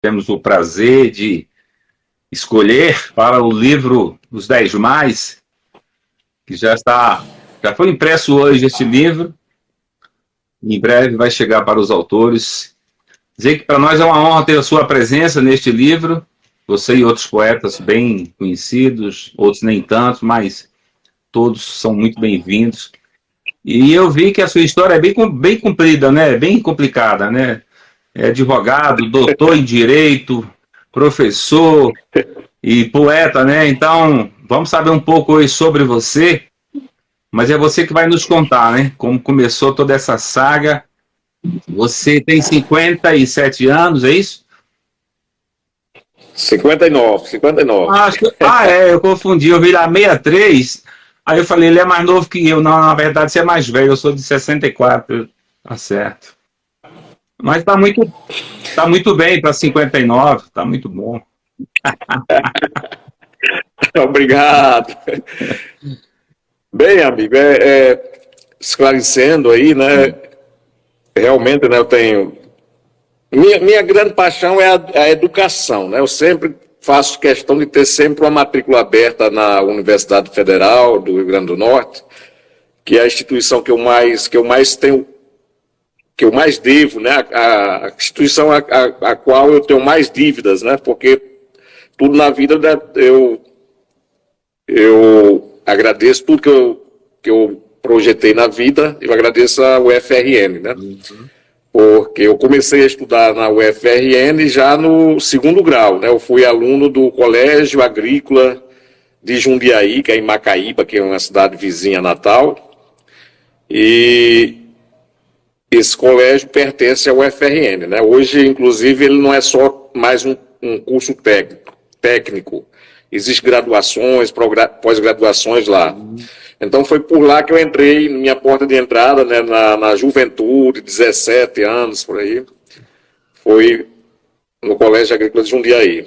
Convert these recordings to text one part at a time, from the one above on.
temos o prazer de escolher para o livro Os 10 Mais, que já foi impresso hoje este livro, em breve vai chegar para os autores. Dizer que para nós é uma honra ter a sua presença neste livro, você e outros poetas bem conhecidos, outros nem tanto, mas todos são muito bem-vindos. E eu vi que a sua história é bem comprida, né? Bem complicada, né? É advogado, doutor em Direito, professor e poeta, né? Então, vamos saber um pouco hoje sobre você, mas é você que vai nos contar, né? Como começou toda essa saga. Você tem 57 anos, é isso? 59. Eu confundi, eu vi lá 63, aí eu falei, ele é mais novo que eu. Não, na verdade, você é mais velho, eu sou de 64, tá certo. Mas tá muito bem para 59, tá muito bom. Obrigado. Bem, amigo, esclarecendo aí, né, realmente, né, eu tenho... Minha grande paixão é a educação, né, eu sempre faço questão de ter sempre uma matrícula aberta na Universidade Federal do Rio Grande do Norte, que é a instituição que eu mais tenho, que eu mais devo, né, a instituição a qual eu tenho mais dívidas, né, porque tudo na vida eu agradeço tudo que eu projetei na vida, eu agradeço a UFRN, né? Porque eu comecei a estudar na UFRN já no 2º grau, né? Eu fui aluno do Colégio Agrícola de Jundiaí, que é em Macaíba, que é uma cidade vizinha Natal, e esse colégio pertence ao UFRN, né? Hoje, inclusive, ele não é só mais um curso técnico. Existem graduações, pós-graduações lá. Então foi por lá que eu entrei, minha porta de entrada, né, na juventude, 17 anos, por aí. Foi no Colégio Agrícola de Jundiaí.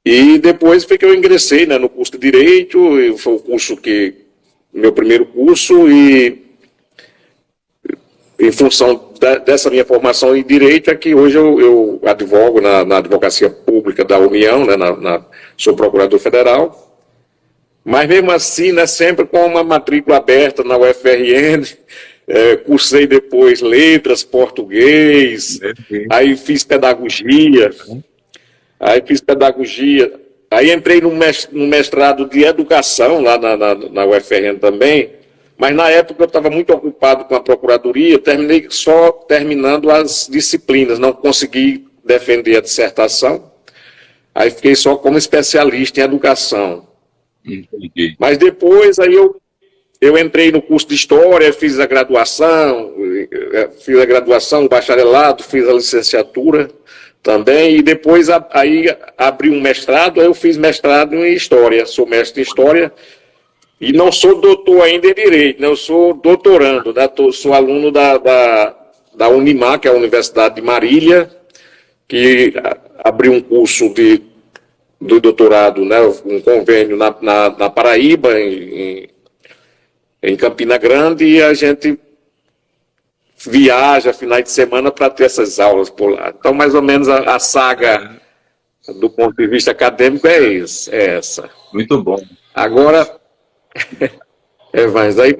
E depois foi que eu ingressei, né, no curso de Direito, e foi o curso meu primeiro curso, e em função dessa minha formação em Direito é que hoje eu advogo na Advocacia Pública da União, né, sou procurador federal, mas mesmo assim, né, sempre com uma matrícula aberta na UFRN, cursei depois letras, português, aí fiz pedagogia, aí entrei no mestrado de educação lá na UFRN também, mas na época eu estava muito ocupado com a procuradoria, terminei só terminando as disciplinas, não consegui defender a dissertação, aí fiquei só como especialista em educação. Entendi. Mas depois aí eu entrei no curso de História, fiz a graduação, o bacharelado, fiz a licenciatura também, e depois aí abri um mestrado, aí eu fiz mestrado em História, sou mestre em História, e não sou doutor ainda em Direito, né? Eu sou doutorando, né? Sou aluno da Unimar, que é a Universidade de Marília, que abriu um curso do doutorado, né? Um convênio na Paraíba, em Campina Grande, e a gente viaja finais de semana para ter essas aulas por lá. Então, mais ou menos, a saga, do ponto de vista acadêmico, é essa. Muito bom. Agora...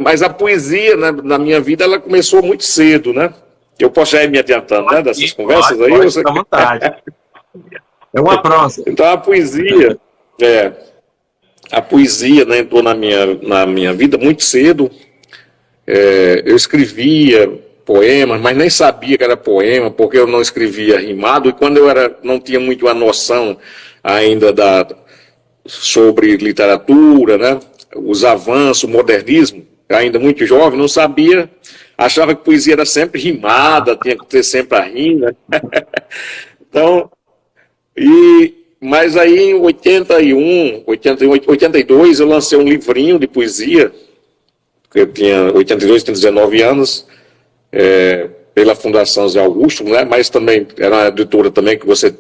mas a poesia, né, na minha vida, ela começou muito cedo, né? Eu posso já ir me adiantando, né, dessas conversas aí? Pode, fica à vontade. É uma prosa. Então a poesia, né, entrou na minha vida muito cedo. Eu escrevia poemas, mas nem sabia que era poema, porque eu não escrevia rimado, e quando eu não tinha muito a noção ainda sobre literatura, né? Os avanços, o modernismo, ainda muito jovem, não sabia, achava que poesia era sempre rimada, tinha que ter sempre a rima. Então, mas aí em 82, eu lancei um livrinho de poesia, eu tinha 82, tinha 19 anos, pela Fundação Zé Augusto, né? Mas também era uma editora também que você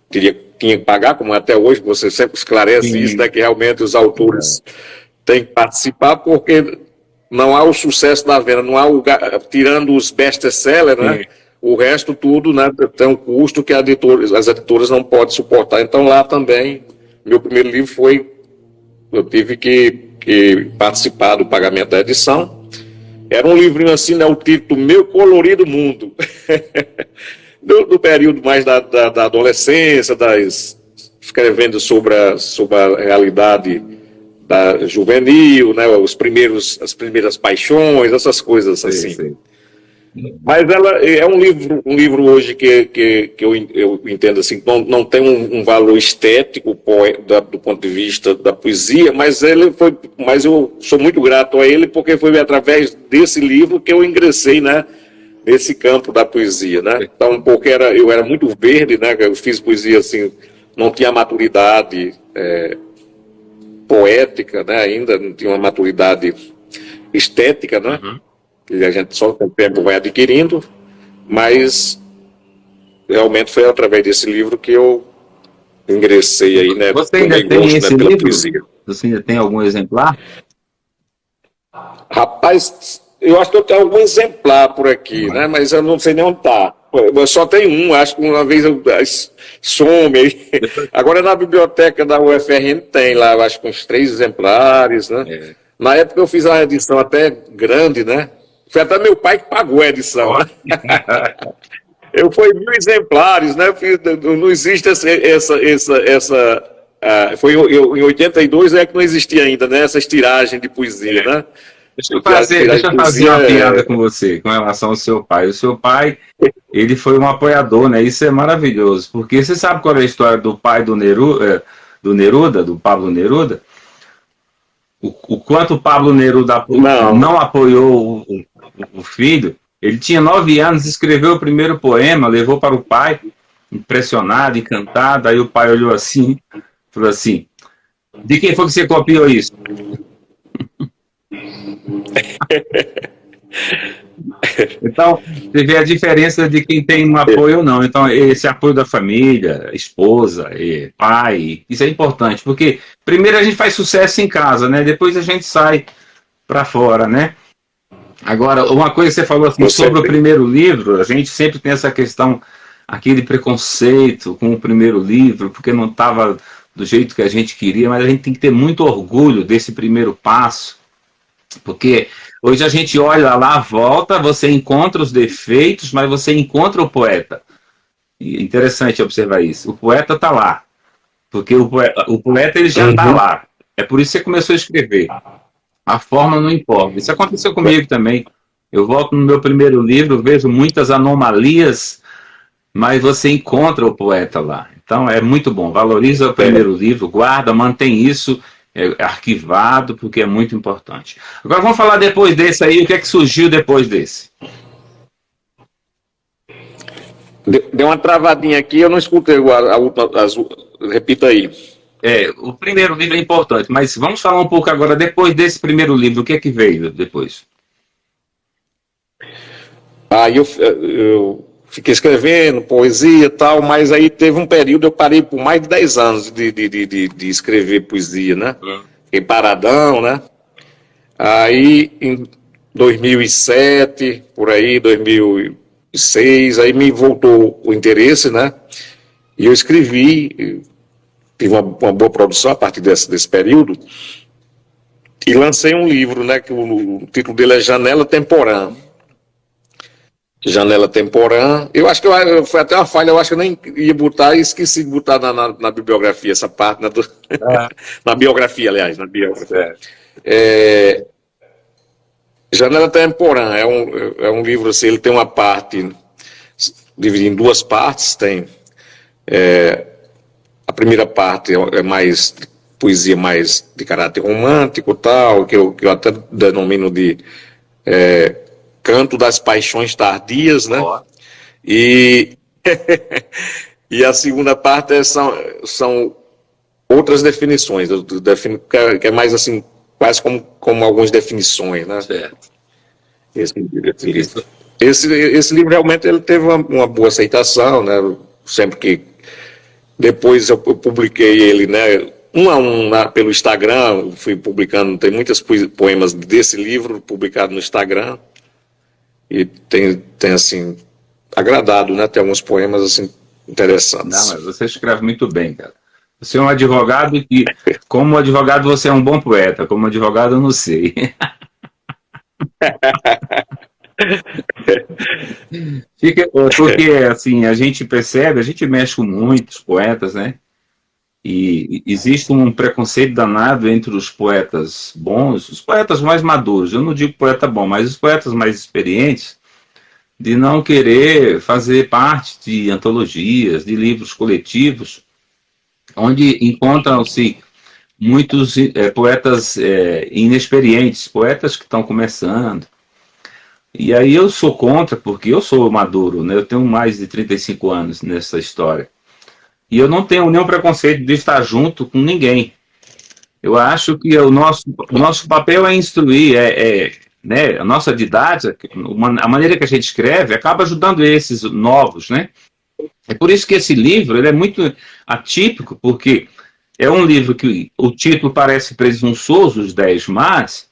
tinha que pagar, como até hoje, você sempre esclarece isso, né, que realmente os autores têm que participar, porque não há o sucesso da venda, não há tirando os best-sellers, né, O resto tudo, né, tem um custo que as editoras não podem suportar. Então lá também, meu primeiro livro eu tive que participar do pagamento da edição. Era um livrinho assim, né, o título Meu Colorido Mundo. do período mais da adolescência, escrevendo sobre a realidade da juvenil, né, as primeiras paixões, essas coisas assim. Sim. Mas ela é um livro hoje que eu entendo assim, não tem um valor estético do ponto de vista da poesia, mas eu sou muito grato a ele porque foi através desse livro que eu ingressei, né, nesse campo da poesia, né? Então, porque eu era muito verde, né? Eu fiz poesia assim, não tinha maturidade poética, né? Ainda não tinha uma maturidade estética, né? Uhum. Que a gente só com o tempo vai adquirindo, mas realmente foi através desse livro que eu ingressei aí, né? Você ainda tem gosto, esse né, pela livro? poesia. Você ainda tem algum exemplar? Rapaz, eu acho que eu tenho algum exemplar por aqui, né? Mas eu não sei nem onde está. Eu só tenho um, acho que uma vez some aí. Agora na biblioteca da UFRN tem lá, eu acho que uns 3 exemplares, né? É. Na época eu fiz uma edição até grande, né? Foi até meu pai que pagou a edição, né? Foi 1000 exemplares, né? Não existe foi em 82 é que não existia ainda, né? Essas tiragens de poesia, né? Deixa eu fazer uma piada com você, com relação ao seu pai. O seu pai, ele foi um apoiador, né? Isso é maravilhoso, porque você sabe qual é a história do pai do Neruda, do Pablo Neruda? O quanto o Pablo Neruda não apoiou o filho. Ele tinha 9 anos, escreveu o primeiro poema, levou para o pai, impressionado, encantado. Aí o pai olhou assim, falou assim: de quem foi que você copiou isso? Então, você vê a diferença de quem tem um apoio ou não. Então, esse apoio da família, esposa, pai, isso é importante, porque primeiro a gente faz sucesso em casa, né? Depois a gente sai para fora, né? Agora, uma coisa que você falou assim, sobre o primeiro livro, a gente sempre tem essa questão, aquele preconceito com o primeiro livro, porque não estava do jeito que a gente queria, mas a gente tem que ter muito orgulho desse primeiro passo, porque hoje a gente olha lá, volta, você encontra os defeitos, mas você encontra o poeta. E é interessante observar isso. O poeta está lá, porque o poeta ele já está lá. É por isso que você começou a escrever. A forma não importa. Isso aconteceu comigo também. Eu volto no meu primeiro livro, vejo muitas anomalias, mas você encontra o poeta lá. Então é muito bom. Valoriza o primeiro livro, guarda, mantém isso arquivado, porque é muito importante. Agora vamos falar depois desse aí, o que é que surgiu depois desse? Deu uma travadinha aqui, eu não escutei a última. Repita aí. O primeiro livro é importante, mas vamos falar um pouco agora, depois desse primeiro livro, o que é que veio depois? Aí eu fiquei escrevendo poesia e tal, mas aí teve um período, eu parei por mais de 10 anos de escrever poesia, né? Fiquei paradão, né? Aí em 2007, por aí, 2006, aí me voltou o interesse, né? E eu escrevi, tive uma boa produção a partir desse período, e lancei um livro, né? Que o título dele é Janela Temporã. Janela Temporã. Eu acho que foi até uma falha, eu acho que eu nem ia botar e esqueci de botar na bibliografia essa parte, na biografia, aliás, na biografia. Janela Temporã é um livro assim, ele tem uma parte dividido em 2 partes, tem a primeira parte é mais poesia mais de caráter romântico, tal, que eu até denomino de Canto das Paixões Tardias, né? E a segunda parte são outras definições, que é mais assim, quase como algumas definições, né? Certo. Esse livro realmente ele teve uma boa aceitação, né? Sempre que depois eu publiquei ele, né? Um a um pelo Instagram, fui publicando, tem muitos poemas desse livro publicados no Instagram. E tem assim, agradado, né? Tem alguns poemas assim interessantes. Não, mas você escreve muito bem, cara. Você é um advogado que, como advogado, você é um bom poeta. Como advogado, eu não sei. Porque, assim, a gente percebe, a gente mexe com muitos poetas, né? E existe um preconceito danado entre os poetas bons, os poetas mais maduros. Eu não digo poeta bom, mas os poetas mais experientes, de não querer fazer parte de antologias, de livros coletivos, onde encontram-se muitos poetas inexperientes, poetas que estão começando. E aí eu sou contra, porque eu sou maduro, né? Eu tenho mais de 35 anos nessa história. E eu não tenho nenhum preconceito de estar junto com ninguém. Eu acho que o nosso papel é instruir, né? A nossa didática, a maneira que a gente escreve, acaba ajudando esses novos, né? É por isso que esse livro ele é muito atípico, porque é um livro que o título parece presunçoso, Os 10 Mas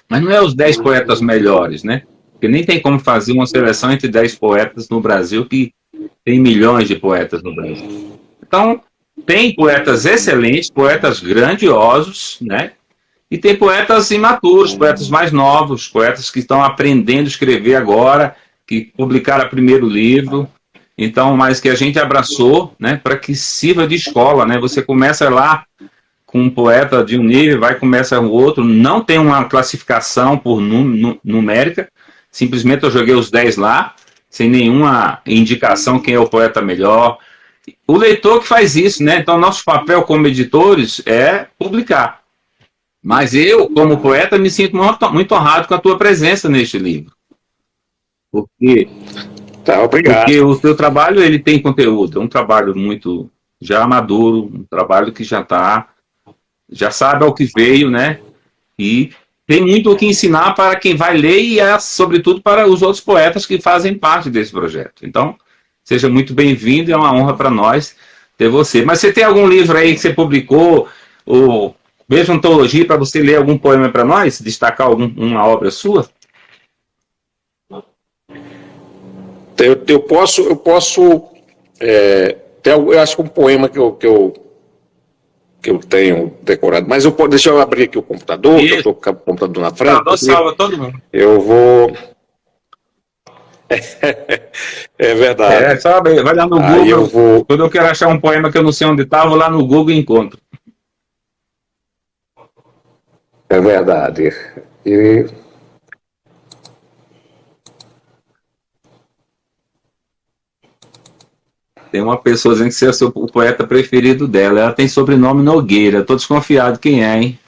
não é os 10 poetas melhores, né? Porque nem tem como fazer uma seleção entre 10 poetas no Brasil, que tem milhões de poetas no Brasil. Então, tem poetas excelentes, poetas grandiosos, né? E tem poetas imaturos, poetas mais novos, poetas que estão aprendendo a escrever agora, que publicaram o primeiro livro. Então, mas que a gente abraçou, né, para que sirva de escola, né? Você começa lá com um poeta de um nível, começa o outro, não tem uma classificação por numérica, simplesmente eu joguei os 10 lá, sem nenhuma indicação quem é o poeta melhor. O leitor que faz isso, né? Então, nosso papel como editores é publicar. Mas eu, como poeta, me sinto muito honrado com a tua presença neste livro. Porque obrigado. Porque o teu trabalho ele tem conteúdo, é um trabalho muito já maduro, um trabalho que já sabe ao que veio, né? E tem muito o que ensinar para quem vai ler e, sobretudo, para os outros poetas que fazem parte desse projeto. Então, seja muito bem-vindo, é uma honra para nós ter você. Mas você tem algum livro aí que você publicou, ou mesmo antologia, para você ler algum poema para nós? Destacar uma obra sua? Eu posso eu acho que um poema que eu tenho decorado, mas deixa eu abrir aqui o computador, que eu estou com o computador na frente. Não, salva todo mundo. Eu vou... É verdade. Sabe, vai lá no Google, quando eu quero achar um poema que eu não sei onde está, vou lá no Google e encontro. É verdade. Tem uma pessoa dizendo que você é o poeta preferido dela. Ela tem sobrenome Nogueira. Estou desconfiado quem é, hein?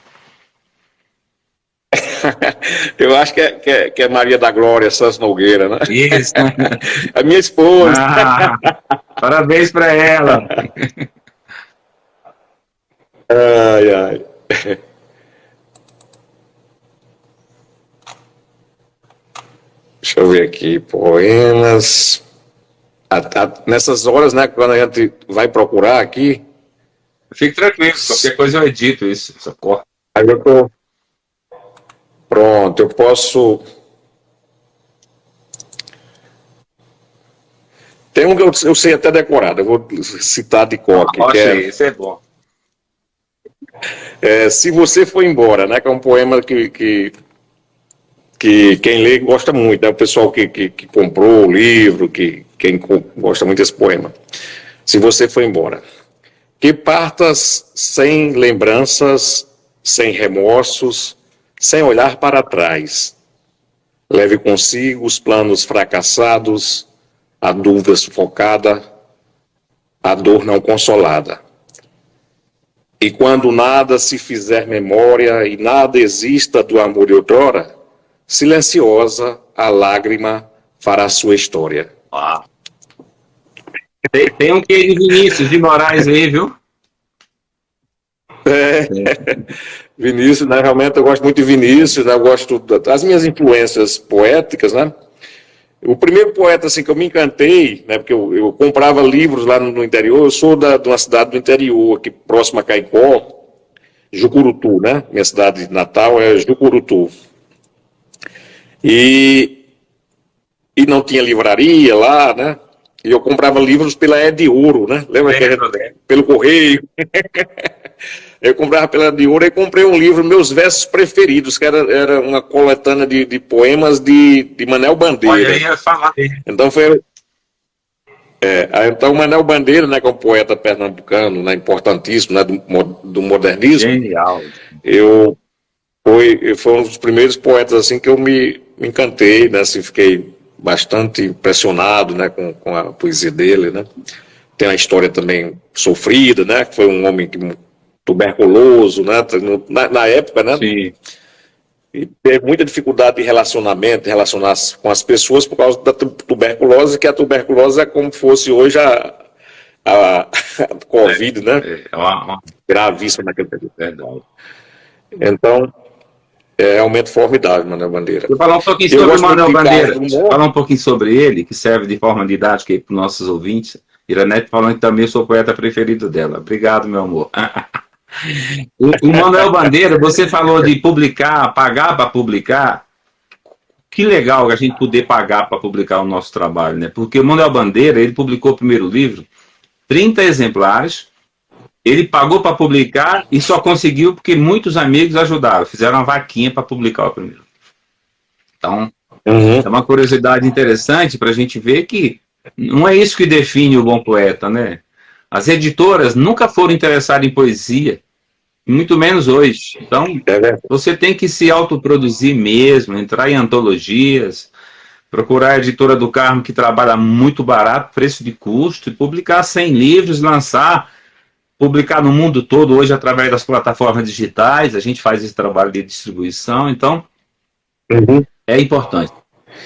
Eu acho que é Maria da Glória Santos Nogueira, né? Isso. A minha esposa. Parabéns para ela. Ai, ai. Deixa eu ver aqui. Poemas... Nessas horas, né, quando a gente vai procurar aqui... Fique tranquilo, qualquer coisa eu edito isso, essa corta. Aí eu tô... Pronto, eu posso... Tem um que eu sei até decorado, eu vou citar de cor aqui. Esse é bom. Se Você For Embora, né, que é um poema que quem lê gosta muito, né, o pessoal que comprou o livro, quem gosta muito desse poema. Se você for embora. Que partas sem lembranças, sem remorsos, sem olhar para trás. Leve consigo os planos fracassados, a dúvida sufocada, a dor não consolada. E quando nada se fizer memória e nada exista do amor de outrora, silenciosa a lágrima fará sua história. Ah. Tem um quê de Vinícius de Moraes aí, viu? Vinícius, né? Realmente eu gosto muito de Vinícius, né? Eu gosto das minhas influências poéticas, né? O primeiro poeta assim, que eu me encantei, né? Porque eu comprava livros lá no interior, eu sou de uma cidade do interior, aqui próxima a Caicó, Jucurutu, né? Minha cidade natal é Jucurutu. E e não tinha livraria lá, né? E eu comprava livros pela Ed Ouro, né? Lembra que era pelo correio? Eu comprava pela Ed Ouro e comprei um livro, Meus Versos Preferidos, que era uma coletânea de poemas de Manuel Bandeira. Olha, aí eu ia falar dele. Então então Manuel Bandeira, né, que é um poeta pernambucano, né, importantíssimo, né, do modernismo. Genial. Foi um dos primeiros poetas assim que eu me encantei, né, assim, fiquei bastante impressionado, né, com a poesia dele, né. Tem uma história também sofrida, né, que foi um homem tuberculoso, né, na época, né. Sim. E teve muita dificuldade de relacionamento, de relacionar com as pessoas por causa da tuberculose, que a tuberculose é como fosse hoje a Covid, né? É uma Gravíssima naquele período. verdade. Então, é realmente formidável, Manuel Bandeira. Vou falar um pouquinho Eu sobre o gosto Manuel muito de Bandeira. Carlos Drummond. Falar um pouquinho sobre ele, que serve de forma didática aí para os nossos ouvintes. Iranete falando que também sou o poeta preferido dela. Obrigado, meu amor. O Manuel Bandeira, você falou de publicar, pagar para publicar. Que legal a gente poder pagar para publicar o nosso trabalho, né? Porque o Manuel Bandeira, ele publicou o primeiro livro, 30 exemplares, ele pagou para publicar e só conseguiu porque muitos amigos ajudaram, fizeram uma vaquinha para publicar o primeiro. Então, é uma curiosidade interessante para a gente ver que não é isso que define o bom poeta, né? As editoras nunca foram interessadas em poesia, muito menos hoje. Então, você tem que se autoproduzir mesmo, entrar em antologias, procurar a editora do Carmo, que trabalha muito barato, preço de custo, e publicar 100 livros, publicar no mundo todo, hoje, através das plataformas digitais. A gente faz esse trabalho de distribuição, então, é importante.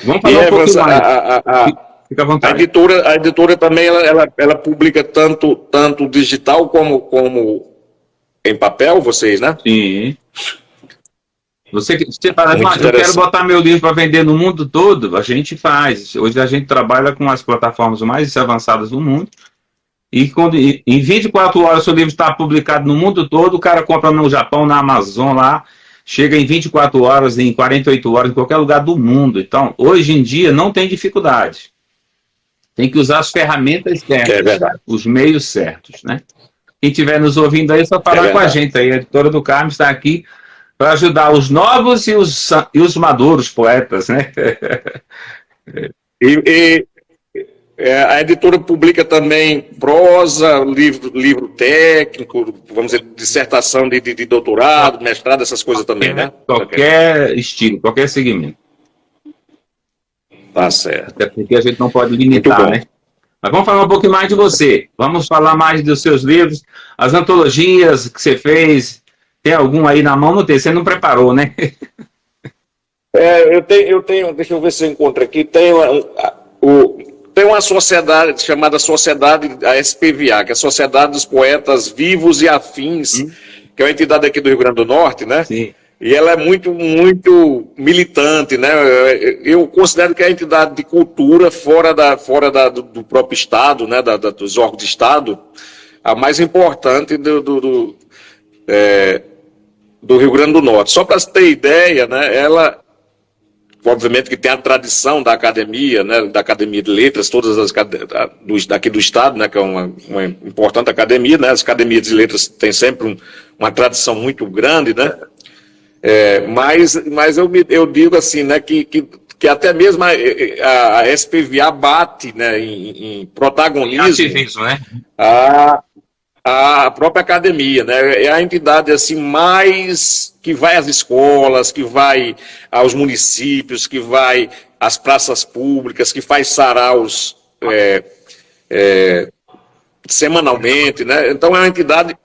Vamos falar um pouquinho mais. Fica à vontade. A editora também, ela publica tanto digital como em papel, vocês, né? Sim. Você fala, eu quero botar meu livro para vender no mundo todo, a gente faz. Hoje a gente trabalha com as plataformas mais avançadas do mundo, e quando em 24 horas o seu livro está publicado no mundo todo, o cara compra no Japão, na Amazon lá, chega em 24 horas, em 48 horas, em qualquer lugar do mundo. Então, hoje em dia, não tem dificuldade. Tem que usar as ferramentas certas, os meios certos, né? Quem estiver nos ouvindo aí, é só falar com a gente aí. A editora do Carmo está aqui para ajudar os novos e os maduros poetas, né? A editora publica também prosa, livro técnico, vamos dizer, dissertação de doutorado, mestrado, essas coisas também, né? Qualquer estilo, qualquer segmento. Tá certo. Até porque a gente não pode limitar, né? Mas vamos falar um pouquinho mais de você. Vamos falar mais dos seus livros, as antologias que você fez. Tem algum aí na mão? Não tem, você não preparou, né? Eu tenho, deixa eu ver se eu encontro aqui, tem uma sociedade chamada Sociedade, a SPVA, que é a Sociedade dos Poetas Vivos e Afins, que é uma entidade aqui do Rio Grande do Norte, né? Sim. E ela é muito, muito militante, né? Eu considero que é a entidade de cultura fora do próprio Estado, né? Dos órgãos de Estado, a mais importante do Rio Grande do Norte. Só para você ter ideia, né? Ela, obviamente, que tem a tradição da academia, né? Da Academia de Letras, todas as daqui do Estado, né? Que é uma importante academia, né? As academias de letras têm sempre uma tradição muito grande, né? Mas eu digo assim, né, que até mesmo a SPVA bate, né, em protagonismo, ativismo, né? a própria academia, né? É a entidade assim mais que vai às escolas, que vai aos municípios, que vai às praças públicas, que faz saraus semanalmente, né? Então é uma entidade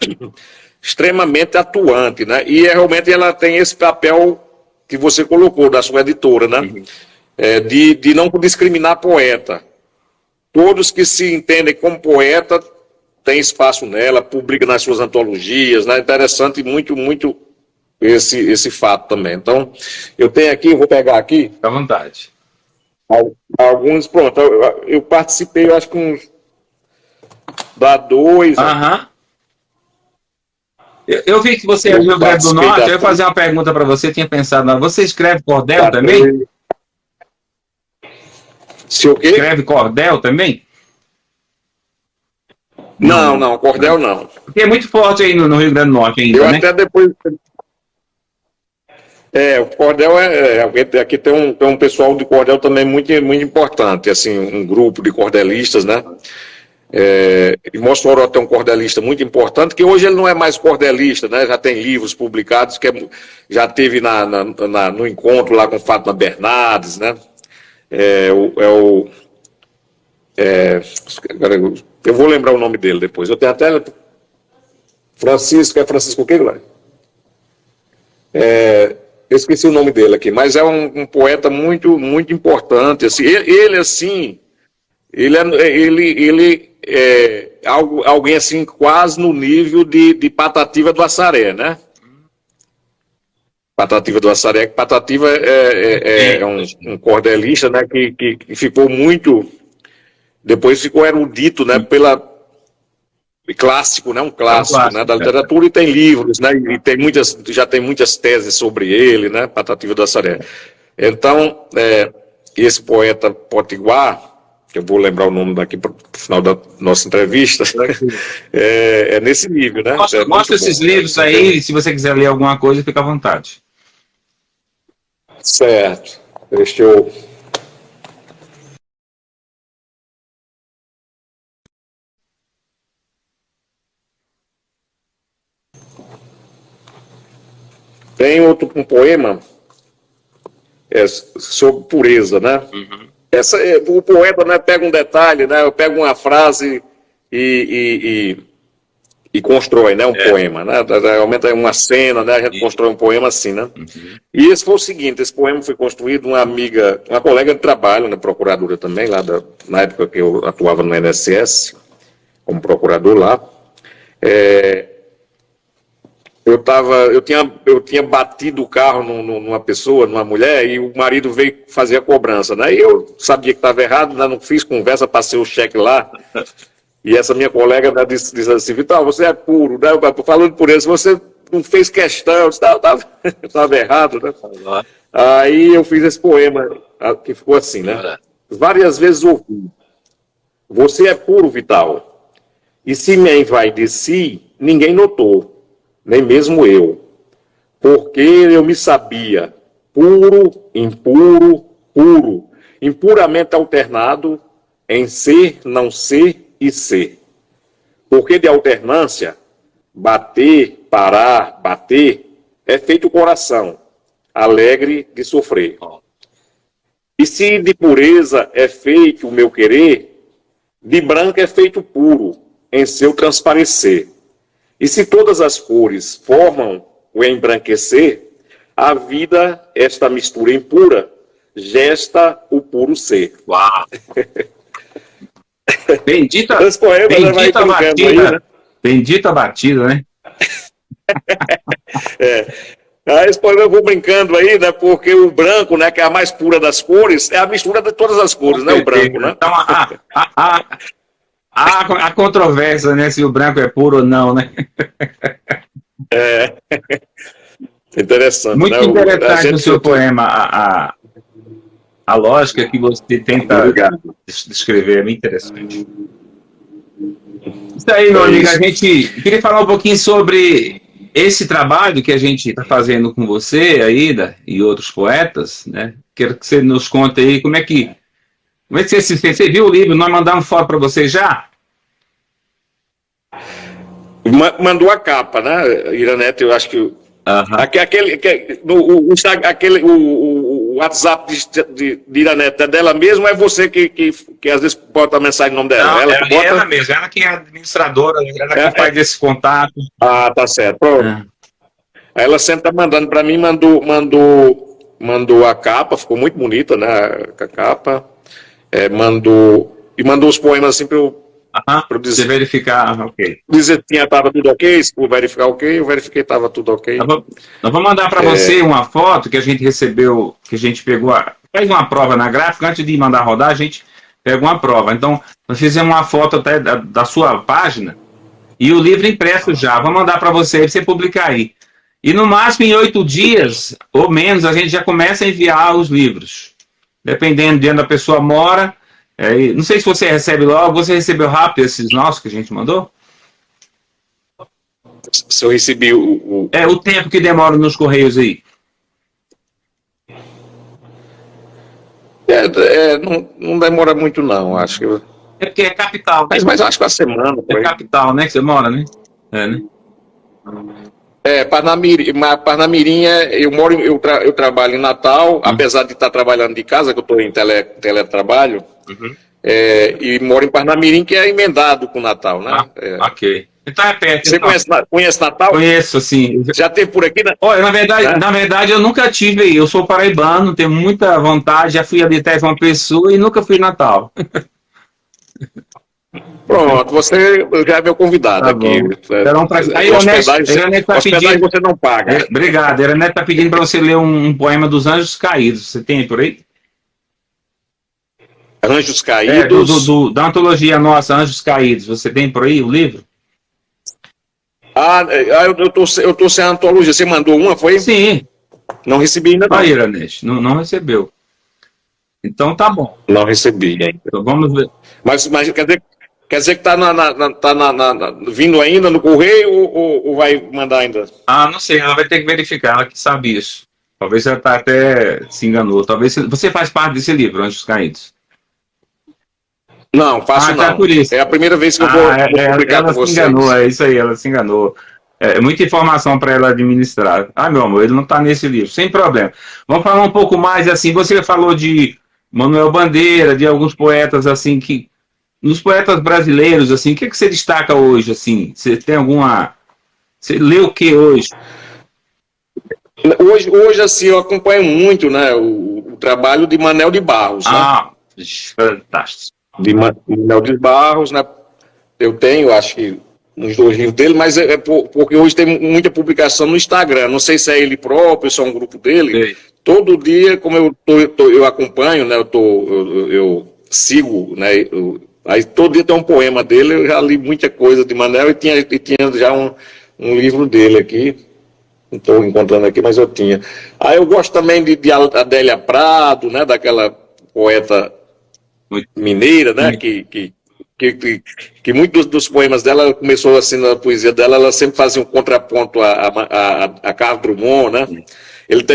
extremamente atuante, né? E realmente ela tem esse papel que você colocou da sua editora, né? De não discriminar poeta. Todos que se entendem como poeta têm espaço nela, publica nas suas antologias, né? Interessante muito, muito esse fato também. Então, eu tenho aqui, vou pegar aqui. Fica à vontade. Alguns, pronto, eu participei, eu acho que da 2. Eu vi que você é do Rio Grande do Norte, eu ia fazer uma pergunta para você, tinha pensado, você escreve cordel também? Se o quê? Escreve cordel também? Não, cordel não. Porque é muito forte aí no Rio Grande do Norte ainda, Eu né? até depois... o cordel aqui tem um pessoal de cordel também muito, muito importante, assim, um grupo de cordelistas, né? Em Mossoró tem um cordelista muito importante, que hoje ele não é mais cordelista, né? Já tem livros publicados, já teve no encontro lá com Fátima Bernardes, né? Eu vou lembrar o nome dele depois. Eu tenho até Francisco o quê, Glória? Eu esqueci o nome dele aqui, mas é um poeta muito, muito importante. Assim, ele é alguém assim quase no nível de Patativa do Assaré, né? Patativa do Assaré. Patativa é um cordelista, né? Que ficou muito, depois ficou erudito, né? Clássico, né? Um clássico, né? Da literatura, e tem livros, né? E já tem muitas teses sobre ele, né? Patativa do Assaré. Então, esse poeta potiguar, que eu vou lembrar o nome daqui para o final da nossa entrevista, é nesse nível, né? Mostra esses livros aí, se você quiser ler alguma coisa, fica à vontade. Certo. Deixa eu... Tem um poema sobre pureza, né? Uhum. O poeta, né, pega um detalhe, né? Eu pego uma frase e constrói, né, um poema, né? Realmente é uma cena, né? A gente constrói um poema assim, né? Uhum. E esse foi o seguinte: esse poema foi construído uma colega de trabalho, né, procuradora também, na época que eu atuava no INSS, como procurador lá. Eu tinha batido o carro numa pessoa, numa mulher, e o marido veio fazer a cobrança, né? E eu sabia que estava errado, né? Não fiz conversa, passei o cheque lá. E essa minha colega, né, disse assim: Vital, você é puro, né? Falando por isso, você não fez questão, eu estava errado, né? Aí eu fiz esse poema, que ficou assim, né? Várias vezes ouvi: você é puro, Vital, e se me envaideci, ninguém notou. Nem mesmo eu, porque eu me sabia puro, impuro, puro, impuramente alternado em ser, não ser e ser. Porque de alternância, bater, parar, bater, é feito o coração, alegre de sofrer. E se de pureza é feito o meu querer, de branco é feito puro, em seu transparecer. E se todas as cores formam o embranquecer, a vida, esta mistura impura, gesta o puro ser. Uau! Bendita batida, aí, né? Bendita batida, né? Esse poema eu vou brincando aí, né? Porque o branco, né, que é a mais pura das cores, é a mistura de todas as cores, né? O branco, né? Então, há controvérsia, né? Se o branco é puro ou não, né? Interessante. Muito, né? Interessante o seu poema, a lógica que você tenta descrever é muito interessante. Isso aí, meu amigo, a gente queria falar um pouquinho sobre esse trabalho que a gente está fazendo com você, Aida, e outros poetas, né? Quero que você nos conte aí como é que você viu o livro. Nós mandamos foto para você já? Mandou a capa, né, Iranete? Eu acho que o WhatsApp de Iranete é dela mesmo, ou é você que às vezes bota a mensagem no nome dela? Não, ela mesma, ela que é administradora, ela que faz esse contato. Ah, tá certo. Pronto. Aí ela sempre tá mandando para mim, mandou a capa, ficou muito bonita, né, a capa. Mandou os poemas assim para eu dizer, verificar, ok. Dizer que estava tudo ok, se verificar ok, eu verifiquei que estava tudo ok. Nós vamos mandar para você uma foto que a gente recebeu, que a gente pegou, fez uma prova na gráfica, antes de mandar rodar, a gente pegou uma prova. Então, nós fizemos uma foto até da sua página e o livro impresso já. Vamos mandar para você publicar aí. E no máximo em 8 dias ou menos, a gente já começa a enviar os livros. dependendo de onde a pessoa mora. Não sei se você recebe logo, você recebeu rápido esses nossos que a gente mandou? Se eu recebi o... O tempo que demora nos correios aí. Não demora muito, não, acho que... É porque é capital. Né? Mas acho que uma semana. É capital, né? Que você mora, né? Né? Parnamirim, eu trabalho em Natal, apesar de estar trabalhando de casa, que eu estou em teletrabalho, e moro em Parnamirim, que é emendado com Natal, né? Ok. Então é perto. Você conhece Natal? Conheço, sim. Já teve por aqui, né? Olha, na verdade, eu nunca tive aí. Eu sou paraibano, tenho muita vontade, já fui ali até João Pessoa e nunca fui em Natal. Pronto, você já é meu convidado aqui. Aí, Ironete tá pedindo... você não paga. Obrigado. Ironete está pedindo para você ler um poema dos Anjos Caídos. Você tem por aí? Anjos Caídos? Da antologia nossa, Anjos Caídos. Você tem por aí o livro? Eu tô sem a antologia. Você mandou uma, foi? Sim. Não recebi ainda, não. Aí, Ironete, não recebeu. Então tá bom. Não recebi ainda. Então vamos ver. Mas quer dizer que tá vindo ainda no correio ou vai mandar ainda? Não sei, ela vai ter que verificar, ela que sabe isso. Talvez ela até se enganou. Talvez você faz parte desse livro, Anjos Caídos. Não, faço não. Tá por isso. É a primeira vez que eu vou publicar com vocês. Ela se enganou, é isso aí, ela se enganou. É muita informação para ela administrar. Meu amor, ele não está nesse livro, sem problema. Vamos falar um pouco mais, assim, você falou de Manuel Bandeira, de alguns poetas, assim, que... Nos poetas brasileiros, assim, o que você destaca hoje, assim? Você tem alguma... Você lê o que hoje? Hoje, assim, eu acompanho muito, né, o trabalho de Manel de Barros, né? Fantástico. De Manel de Barros, né? Eu tenho, acho que, uns 2 livros dele, mas porque hoje tem muita publicação no Instagram. Não sei se é ele próprio, se é um grupo dele. Sim. Todo dia, como eu acompanho, né? Eu sigo, né? Aí todo dia tem um poema dele. Eu já li muita coisa de Manel e tinha já um livro dele aqui. Não estou encontrando aqui, mas eu tinha. Aí eu gosto também de Adélia Prado, né? Daquela poeta mineira, né? Que muitos dos poemas dela, começou assim na poesia dela, ela sempre fazia um contraponto a Carlos Drummond, né?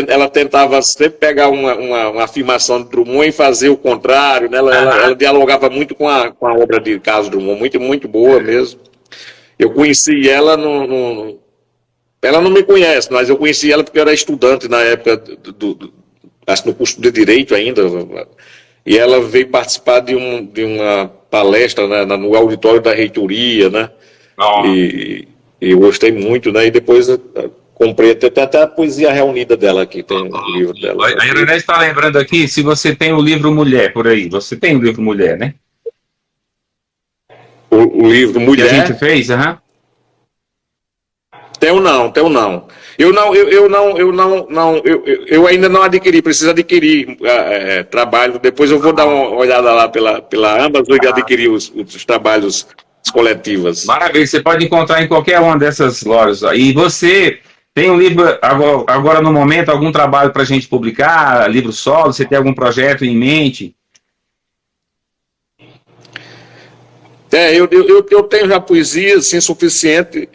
Ela tentava sempre pegar uma afirmação de Drummond e fazer o contrário, né? Ela dialogava muito com a obra de Carlos Drummond, muito, muito boa mesmo. Eu conheci ela ela não me conhece, mas eu conheci ela porque eu era estudante na época acho que no curso de Direito ainda, e ela veio participar de uma palestra, né, no auditório da reitoria, né? E eu gostei muito, né? E depois comprei até a poesia reunida dela aqui, tem o livro dela. A Ironete está lembrando aqui, se você tem o livro Mulher por aí, você tem o livro Mulher, né? O livro Mulher? Que a gente fez, Tenho não. Eu ainda não adquiri, preciso adquirir trabalho. Depois eu vou dar uma olhada lá pela Ambas e adquirir os trabalhos coletivas. Maravilha, você pode encontrar em qualquer uma dessas lojas. E você tem um livro, agora no momento, algum trabalho para a gente publicar, livro solo? Você tem algum projeto em mente? Eu tenho já poesia, assim, suficiente.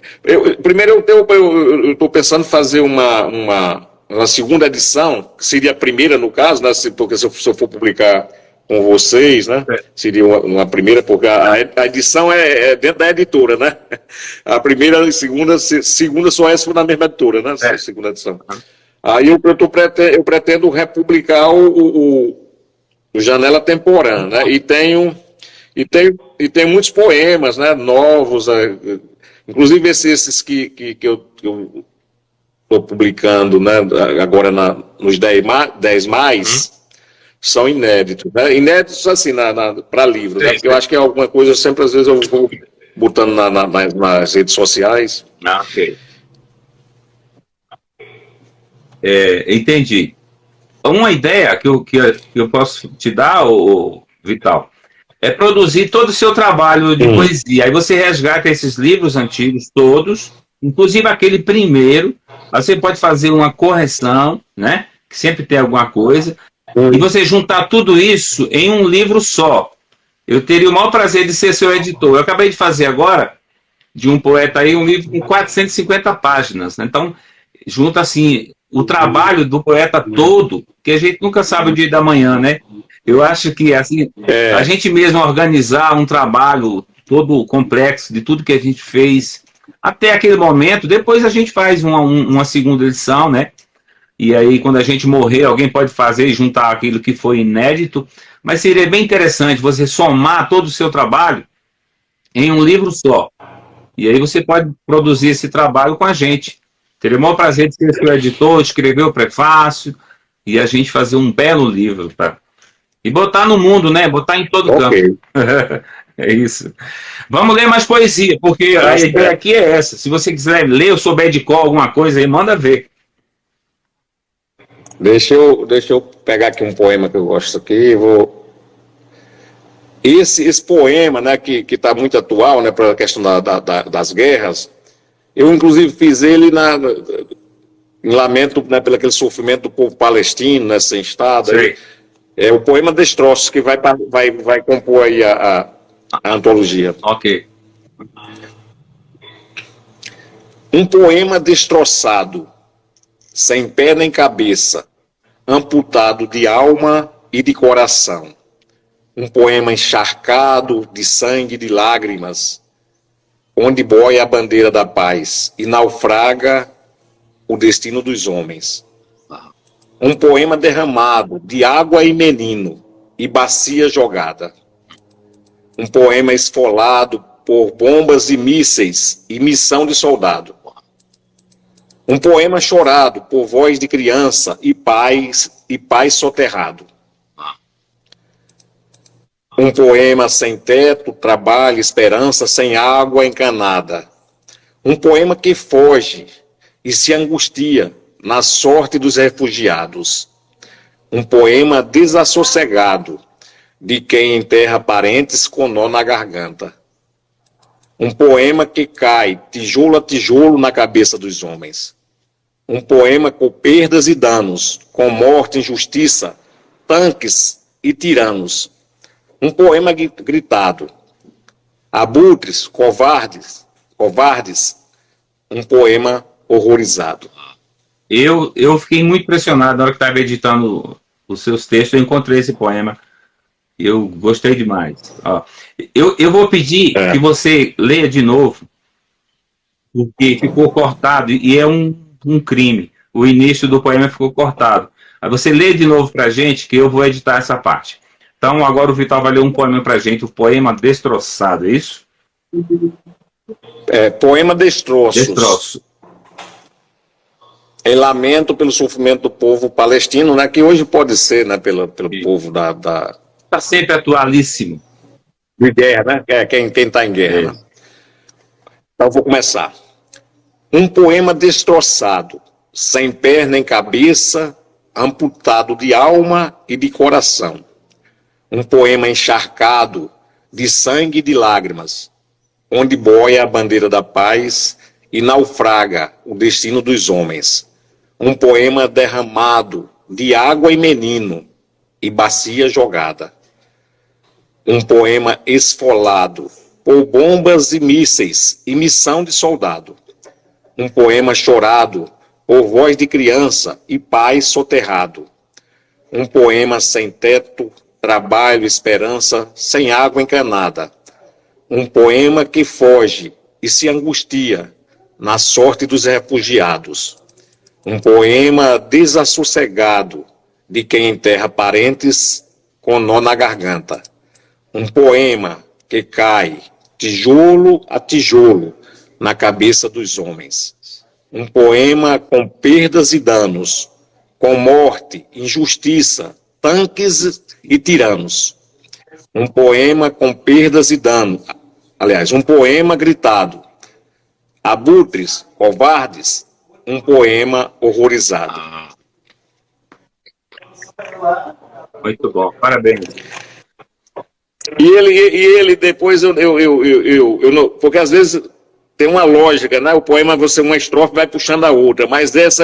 Primeiro, eu estou pensando em fazer uma segunda edição, que seria a primeira, no caso, né, porque se eu for publicar com vocês, né, seria uma primeira, porque a edição é dentro da editora, né? A primeira e segunda só é na mesma editora, né? Segunda edição. Aí eu pretendo republicar o Janela Temporã, né? E tem muitos poemas, né, novos, inclusive esses que eu estou publicando, né, agora nos 10 mais, são inéditos, né? Inéditos assim, para livros, né? Porque eu acho que é alguma coisa, sempre às vezes eu vou botando nas redes sociais. Ok. Entendi. Uma ideia que eu posso te dar, Vital, é produzir todo o seu trabalho de poesia. Aí você resgata esses livros antigos todos, inclusive aquele primeiro. Você pode fazer uma correção, né? Que sempre tem alguma coisa. e você juntar tudo isso em um livro só. Eu teria o maior prazer de ser seu editor. Eu acabei de fazer agora, de um poeta aí, um livro com 450 páginas. Né? Então, junta assim, o trabalho do poeta todo, que a gente nunca sabe o dia da manhã, né? Eu acho que assim, a gente mesmo organizar um trabalho todo complexo de tudo que a gente fez até aquele momento, depois a gente faz uma segunda edição, né? E aí, quando a gente morrer, alguém pode fazer e juntar aquilo que foi inédito. Mas seria bem interessante você somar todo o seu trabalho em um livro só. E aí você pode produzir esse trabalho com a gente. Teria o maior prazer de ser seu editor, escrever o prefácio e a gente fazer um belo livro. Tá? E botar no mundo, né? Botar em todo canto. É isso. Vamos ler mais poesia, porque a ideia aqui é essa. Se você quiser ler ou souber de cor alguma coisa aí, manda ver. Deixa eu pegar aqui um poema que eu gosto aqui. Esse poema, né, que está muito atual, né, para a questão das guerras, eu inclusive fiz ele em lamento, né, pelo aquele sofrimento do povo palestino, né, sem Estado. É o poema Destroços que vai compor aí a antologia. Ok. Um poema destroçado, sem pé nem cabeça, amputado de alma e de coração. Um poema encharcado de sangue e de lágrimas, onde boia a bandeira da paz e naufraga o destino dos homens. Um poema derramado de água e menino e bacia jogada. Um poema esfolado por bombas e mísseis e missão de soldado. Um poema chorado por voz de criança e pai soterrado. Um poema sem teto, trabalho, esperança, sem água encanada. Um poema que foge e se angustia na sorte dos refugiados. Um poema desassossegado de quem enterra parentes com nó na garganta. Um poema que cai tijolo a tijolo na cabeça dos homens. Um poema com perdas e danos, com morte, injustiça, tanques e tiranos. Um poema gritado. Abutres, covardes. Um poema horrorizado. Eu fiquei muito impressionado na hora que estava editando os seus textos, eu encontrei esse poema. Eu gostei demais. Ó, eu vou pedir que você leia de novo, porque ficou cortado e é um crime. O início do poema ficou cortado. Aí você lê de novo para a gente, que eu vou editar essa parte. Então, agora o Vital vai ler um poema para a gente, o poema Destroçado, é isso? Poema Destroços. Em lamento pelo sofrimento do povo palestino, né, que hoje pode ser, né, pelo povo da... Está sempre atualíssimo. De guerra, né? Quem está em guerra. Né? Então, vou começar. Um poema destroçado, sem pé nem cabeça, amputado de alma e de coração. Um poema encharcado de sangue e de lágrimas, onde boia a bandeira da paz e naufraga o destino dos homens. Um poema derramado de água e menino e bacia jogada. Um poema esfolado por bombas e mísseis e missão de soldado. Um poema chorado por voz de criança e pai soterrado. Um poema sem teto, trabalho, esperança, sem água encanada. Um poema que foge e se angustia na sorte dos refugiados. Um poema desassossegado de quem enterra parentes com nó na garganta. Um poema que cai tijolo a tijolo na cabeça dos homens. Um poema com perdas e danos, com morte, injustiça, tanques e tiranos. Um poema com perdas e danos. Aliás, um poema gritado. Abutres, covardes, um poema horrorizado. Muito bom, parabéns. E ele depois eu não, porque às vezes tem uma lógica, né? O poema você uma estrofe vai puxando a outra, mas essa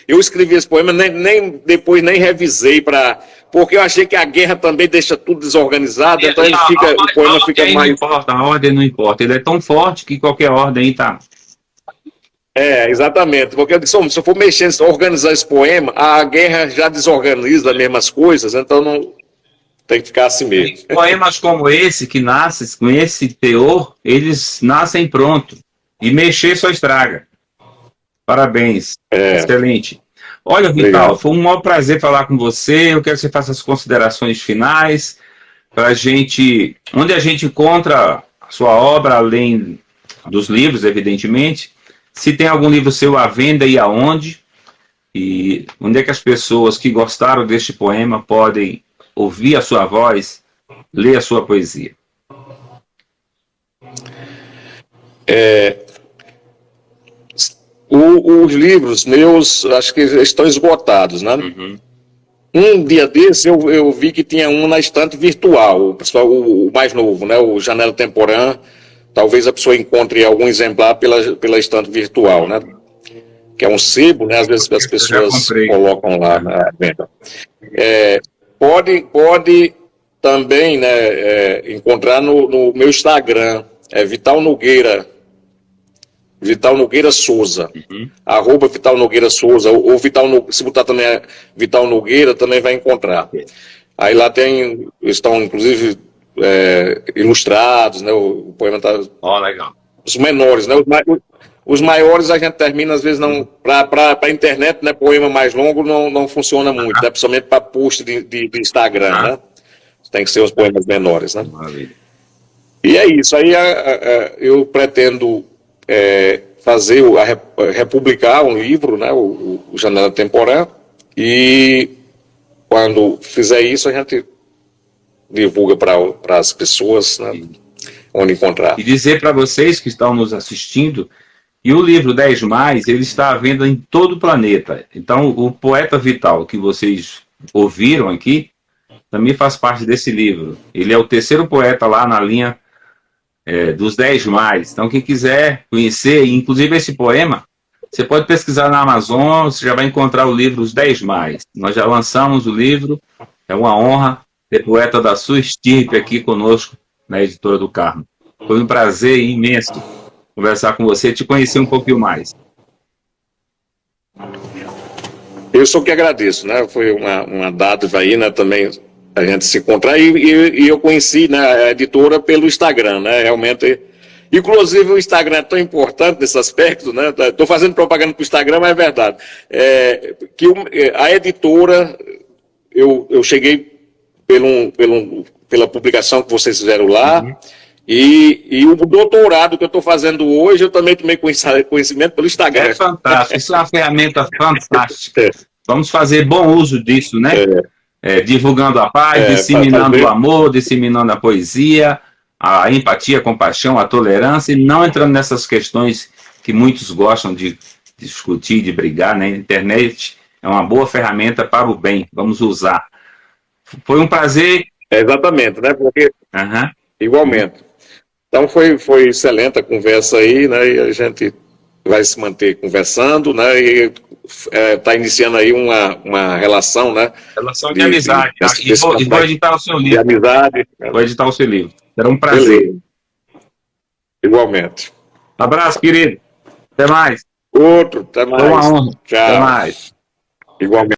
eu escrevi esse poema nem depois nem revisei para porque eu achei que a guerra também deixa tudo desorganizado, então ele fica, o poema fica mais... Não importa, a ordem não importa, ele é tão forte que qualquer ordem aí tá... Exatamente, porque eu disse, se eu for mexer, organizar esse poema, a guerra já desorganiza as mesmas coisas, então não tem que ficar assim mesmo. Poemas como esse, que nascem com esse teor, eles nascem pronto, e mexer só estraga. Parabéns, excelente. Olha, Vital, foi um maior prazer falar com você, eu quero que você faça as considerações finais, para a gente, onde a gente encontra a sua obra, além dos livros, evidentemente, se tem algum livro seu à venda e aonde, e onde é que as pessoas que gostaram deste poema podem ouvir a sua voz, ler a sua poesia. Os livros meus, acho que estão esgotados, né? Um dia desse eu vi que tinha um na estante virtual, o mais novo, né? O Janela Temporã. Talvez a pessoa encontre algum exemplar pela estante virtual, né? Que é um sebo, né? Às vezes as pessoas colocam lá na venda. Pode também, né, encontrar no meu Instagram, Vital Nogueira Souza, @ Vital Nogueira Souza, ou se botar também Vital Nogueira, também vai encontrar. Aí lá estão inclusive ilustrados, né? O poema está... legal. Os menores, né? Os maiores a gente termina, às vezes, não. Para a internet, né? Poema mais longo não funciona muito, né? Principalmente para post de Instagram, né? Tem que ser os poemas menores, né? Maravilha. E é isso. Aí eu pretendo republicar um livro, né? O Janela Temporã. E quando fizer isso, a gente divulga para as pessoas, né, onde encontrar. E dizer para vocês que estão nos assistindo, e o livro 10 Mais, ele está à venda em todo o planeta. Então, o Poeta Vital, que vocês ouviram aqui, também faz parte desse livro. Ele é o terceiro poeta lá na linha dos 10 Mais. Então, quem quiser conhecer, inclusive esse poema, você pode pesquisar na Amazon, você já vai encontrar o livro Os 10 Mais. Nós já lançamos o livro, é uma honra ter poeta da sua estirpe aqui conosco na Editora do Carmo. Foi um prazer imenso conversar com você, te conhecer um pouquinho mais. Eu sou que agradeço, né? Foi uma dádiva aí, né? Também a gente se encontrar e eu conheci, né, a editora pelo Instagram, né? Realmente, inclusive o Instagram é tão importante nesse aspecto, né? Estou fazendo propaganda para o Instagram, mas é verdade. A editora, eu cheguei pela publicação que vocês fizeram lá, e o doutorado que eu estou fazendo hoje, eu também tomei conhecimento pelo Instagram. É fantástico, isso é uma ferramenta fantástica. Vamos fazer bom uso disso, né? Divulgando a paz, disseminando o amor, disseminando a poesia, a empatia, a compaixão, a tolerância, e não entrando nessas questões que muitos gostam de discutir, de brigar, né? A internet é uma boa ferramenta para o bem, vamos usar. Foi um prazer. Exatamente, né? Porque, igualmente. Então foi excelente a conversa aí, né? E a gente vai se manter conversando, né? E está iniciando aí uma relação, né? Relação de amizade. E vou editar o seu livro. De amizade. Vou editar o seu livro. Será um prazer. Beleza. Igualmente. Abraço, querido. Até mais. Outro, até mais. Foi uma honra. Tchau. Até mais. Igualmente.